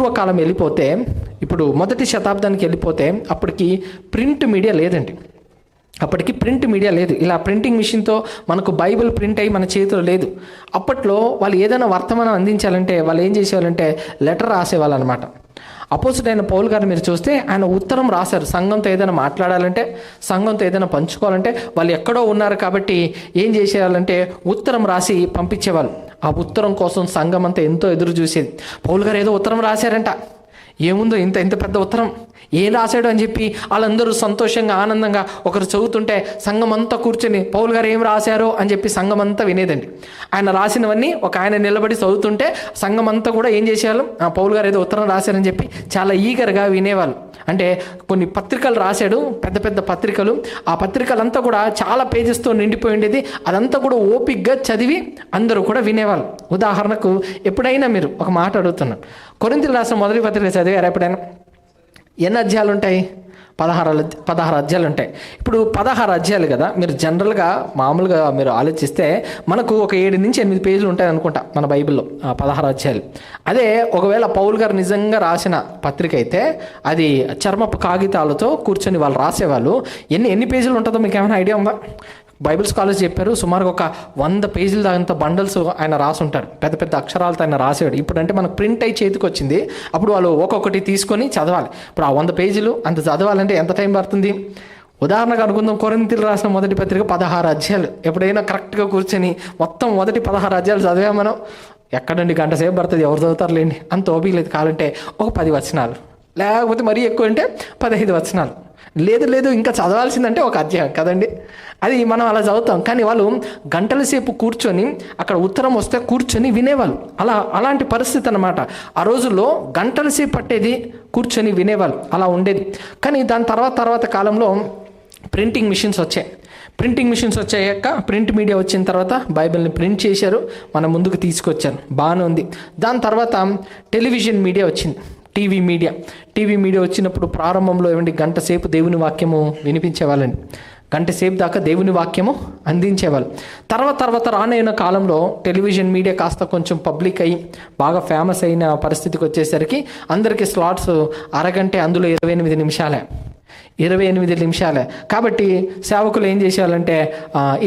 పూర్వకాలం వెళ్ళిపోతే, ఇప్పుడు మొదటి శతాబ్దానికి వెళ్ళిపోతే అప్పటికి ప్రింట్ మీడియా లేదండి. అప్పటికి ప్రింట్ మీడియా లేదు. ఇలా ప్రింటింగ్ మిషన్తో మనకు బైబిల్ ప్రింట్ అయ్యి మన చేతిలో లేదు. అప్పట్లో వాళ్ళు ఏదైనా వర్తమానం అందించాలంటే వాళ్ళు ఏం చేసేవాళ్ళంటే లెటర్ రాసేవాళ్ళు అనమాట. అపోజిట్ అయిన పౌలు గారు మీరు చూస్తే ఆయన ఉత్తరం రాశారు. సంఘంతో ఏదైనా మాట్లాడాలంటే, సంఘంతో ఏదైనా పంచుకోవాలంటే వాళ్ళు ఎక్కడో ఉన్నారు కాబట్టి ఏం చేసేవాళ్ళంటే ఉత్తరం రాసి పంపించేవాళ్ళు. ఆ ఉత్తరం కోసం సంఘం అంతా ఎంతో ఎదురు చూసేది. పౌలు గారు ఏదో ఉత్తరం రాశారంట, ఏముందో ఇంత ఇంత పెద్ద ఉత్తరం ఏం రాశాడు అని చెప్పి వాళ్ళందరూ సంతోషంగా ఆనందంగా ఒకరు చదువుతుంటే సంఘం అంతా కూర్చొని పౌలు గారు ఏం రాశారో అని చెప్పి సంఘం అంతా వినేదండి. ఆయన రాసినవన్నీ ఒక ఆయన నిలబడి చదువుతుంటే సంఘం అంతా కూడా ఏం చేసేవాళ్ళు, పౌలు గారు ఏదో ఉత్తరం రాశారని చెప్పి చాలా ఈగర్గా వినేవాళ్ళు. అంటే కొన్ని పత్రికలు రాశాడు, పెద్ద పెద్ద పత్రికలు. ఆ పత్రికలంతా కూడా చాలా పేజెస్తో నిండిపోయి ఉండేది. అదంతా కూడా ఓపిక్గా చదివి అందరూ కూడా వినేవాళ్ళు. ఉదాహరణకు ఎప్పుడైనా మీరు ఒక మాట అడుగుతున్నాను, కొరింథీయులకు రాసిన మొదటి పత్రిక చదివారు ఎప్పుడైనా? ఎన్ని అధ్యాయాలు ఉంటాయి? 16 అధ్యాయాలు ఉంటాయి. ఇప్పుడు 16 అధ్యాయాలు కదా, మీరు జనరల్గా మామూలుగా మీరు ఆలోచిస్తే మనకు ఒక 7 నుంచి 8 పేజీలు ఉంటాయి అనుకుంటా మన బైబిల్లో 16 అధ్యాయాలు. అదే ఒకవేళ పౌలు గారు నిజంగా రాసిన పత్రిక అయితే అది చర్మపు కాగితాలతో కూర్చొని వాళ్ళు రాసేవాళ్ళు. ఎన్ని పేజీలు ఉంటుందో మీకు ఏమైనా ఐడియా ఉందా? బైబిల్ స్కాలర్స్ చెప్పారు సుమారుగా ఒక 100 పేజీల దాంతో బండల్స్ ఆయన రాసుంటారు. పెద్ద పెద్ద అక్షరాలతో ఆయన రాసేవాడు. ఇప్పుడు అంటే మనకు ప్రింట్ అయ్యి చేతికి వచ్చింది. అప్పుడు వాళ్ళు ఒక్కొక్కటి తీసుకొని చదవాలి. ఇప్పుడు ఆ 100 పేజీలు అంత చదవాలంటే ఎంత టైం పడుతుంది? ఉదాహరణకు అనుకుందాం, కొరింథీయులకు రాసిన మొదటి పత్రిక 16 అధ్యాయాలు. ఎప్పుడైనా కరెక్ట్గా కూర్చొని మొత్తం మొదటి 16 అధ్యాయాలు చదివాం మనం, ఎక్కడండి గంట సేపు పడుతుంది, ఎవరు చదువుతారులేండి, అంత ఓపిక లేదు. కావాలంటే ఒక 10 వచనాలు, లేకపోతే మరీ ఎక్కువ అంటే 15 వచనాలు, లేదు ఇంకా చదవాల్సిందంటే ఒక అధ్యాయం కదండి. అది మనం అలా చదువుతాం. కానీ వాళ్ళు గంటల సేపు కూర్చొని అక్కడ ఉత్తరం వస్తే కూర్చొని వినేవాళ్ళు. అలాంటి పరిస్థితి అన్నమాట. ఆ రోజుల్లో గంటల సేపు పట్టేది కూర్చొని వినేవాళ్ళు, అలా ఉండేది. కానీ దాని తర్వాత కాలంలో ప్రింటింగ్ మిషన్స్ వచ్చాయి. ప్రింటింగ్ మిషన్స్ వచ్చాక ప్రింట్ మీడియా వచ్చిన తర్వాత బైబిల్ని ప్రింట్ చేశారు, మన ముందుకు తీసుకొచ్చారు, బాగానే ఉంది. దాని తర్వాత టెలివిజన్ మీడియా వచ్చింది, టీవీ మీడియా వచ్చినప్పుడు ప్రారంభంలో ఏమండి గంట సేపు దేవుని వాక్యము వినిపించేవాళ్ళండి, గంట సేపు దాకా దేవుని వాక్యము అందించేవాళ్ళు. తర్వాత రానైన కాలంలో టెలివిజన్ మీడియా కాస్త కొంచెం పబ్లిక్ అయ్యి బాగా ఫేమస్ అయిన పరిస్థితికి వచ్చేసరికి అందరికీ స్లాట్స్ అరగంటే, అందులో 28 నిమిషాలే. కాబట్టి సేవకులు ఏం చేసేవాళ్ళంటే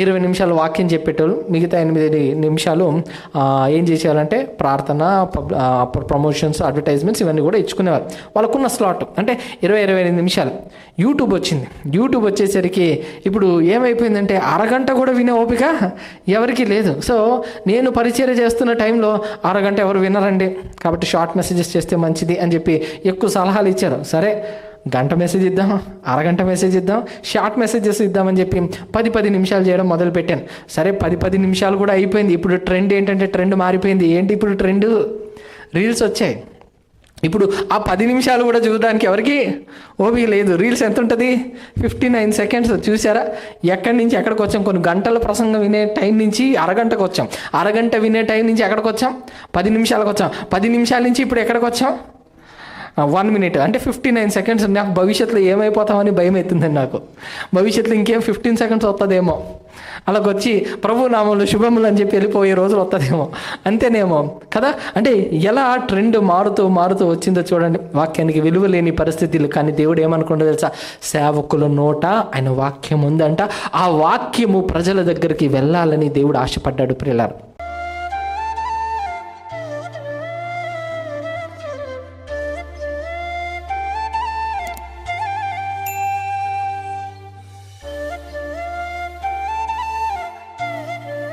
20 నిమిషాలు వాక్యం చెప్పేటోళ్ళు, మిగతా 8 నిమిషాలు ఏం చేసేవాళ్ళంటే ప్రార్థన, ప్రమోషన్స్, అడ్వర్టైజ్మెంట్స్ ఇవన్నీ కూడా ఇచ్చుకునేవారు. వాళ్ళకున్న స్లాట్ అంటే 25 నిమిషాలు. యూట్యూబ్ వచ్చేసరికి ఇప్పుడు ఏమైపోయిందంటే అరగంట కూడా వినే ఓపిక ఎవరికి లేదు. సో నేను పరిచర్య చేస్తున్న టైంలో అరగంట ఎవరు వినరండి, కాబట్టి షార్ట్ మెసేజెస్ చేస్తే మంచిది అని చెప్పి ఎక్కువ సలహాలు ఇచ్చారు. సరే గంట మెసేజ్ ఇద్దాం, అరగంట మెసేజ్ ఇద్దాం, షార్ట్ మెసేజెస్ ఇద్దామని చెప్పి 10 నిమిషాలు చేయడం మొదలుపెట్టాను. సరే 10 నిమిషాలు కూడా అయిపోయింది. ఇప్పుడు ట్రెండ్ ఏంటంటే ట్రెండ్ మారిపోయింది. ఏంటి ఇప్పుడు ట్రెండ్? రీల్స్ వచ్చాయి. ఇప్పుడు ఆ 10 నిమిషాలు కూడా చూడడానికి ఎవరికి ఓపిక లేదు. రీల్స్ ఎంత ఉంటుంది? 59 సెకండ్స్. చూసారా ఎక్కడి నుంచి ఎక్కడికి వచ్చాం? కొన్ని గంటల ప్రసంగం వినే టైం నుంచి అరగంటకు వచ్చాం, అరగంట వినే టైం నుంచి ఎక్కడికి వచ్చాం? 10 నిమిషాలకు వచ్చాం. 10 నిమిషాల నుంచి ఇప్పుడు ఎక్కడికి వచ్చాం? 1 మినిట్ అంటే 59 సెకండ్స్. నాకు భవిష్యత్తులో ఏమైపోతామని భయం అవుతుందండి. నాకు భవిష్యత్తులో ఇంకేం 15 సెకండ్స్ వస్తుందేమో, అలాగొచ్చి ప్రభు నామంలో శుభములు అని చెప్పి వెళ్ళిపోయే రోజులు వస్తుందేమో, అంతేనేమో కదా. అంటే ఎలా ట్రెండ్ మారుతూ వచ్చిందో చూడండి. వాక్యానికి విలువ లేని పరిస్థితులు. కానీ దేవుడు ఏమనుకుంటో తెలుసా? సేవకుల నోట ఆయన వాక్యం ఉందంట, ఆ వాక్యము ప్రజల దగ్గరికి వెళ్ళాలని దేవుడు ఆశపడ్డాడు ప్రియులారా.